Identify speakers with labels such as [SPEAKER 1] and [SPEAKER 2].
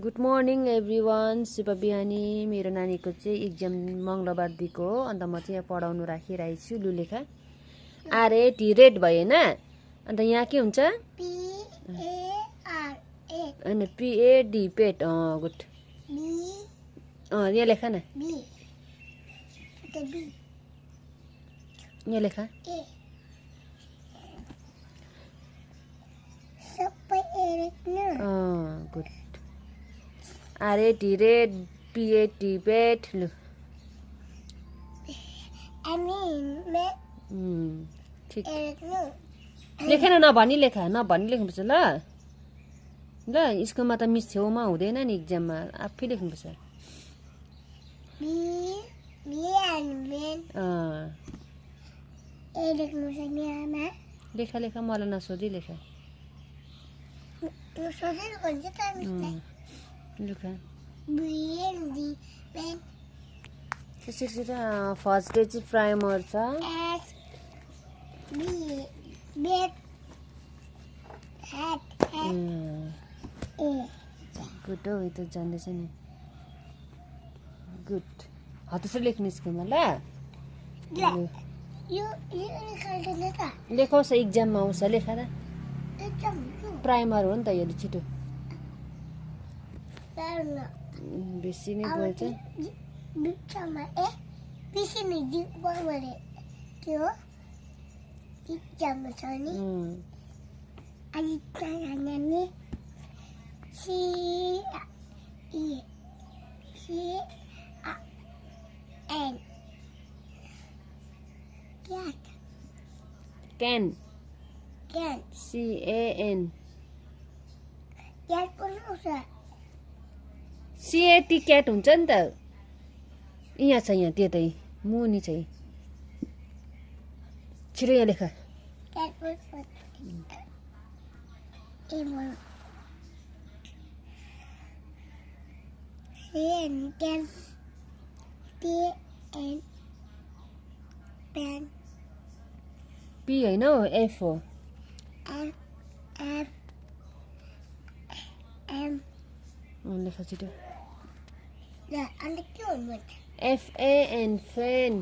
[SPEAKER 1] Good morning everyone. शुभ बिहानी। मेरो नानीको चाहिँ एक्जाम मङ्गलबार दिएको हो, अन्त म चाहिँ यहाँ पढाउनु राखिरहेको छु। लुलेखा आरे टी रेड भयो होइन, अन्त यहाँ के हुन्छ होइन पिएडी पेट। गुड। यहाँ लेखा न, यहाँ लेखा गुड। आरे टी रेड पिएडी पेट। लु ठिक लेखेन, नभनी लेखा, नभनी लेख्नुपर्छ ल। ल स्कुलमा त मिस छेउमा हुँदैन नि, एक्जाममा आफै लेख्नुपर्छ। लेखा लेखा, मलाई नसोधी लेखा। लेखा त्यसरी फर्स्ट डे चाहिँ प्राइमर छ। गुड हो, त जान्दैछ नि। गुड। हो त्यसरी लेख्नु स्कुलमा ल। लेखाउँछ एक्जाममा आउँछ, लेखा र। प्राइमर हो नि त यो, छिटो। बेसी नै बोल्छ। Can. CAN. CAT क्याट हुन्छ नि त। यहाँ छ, यहाँ त्यतै मुनि चाहिँ। छिटो यहाँ लेखा। पी होइन हौ, एफ हो। लेखा छिटो। FAN fan.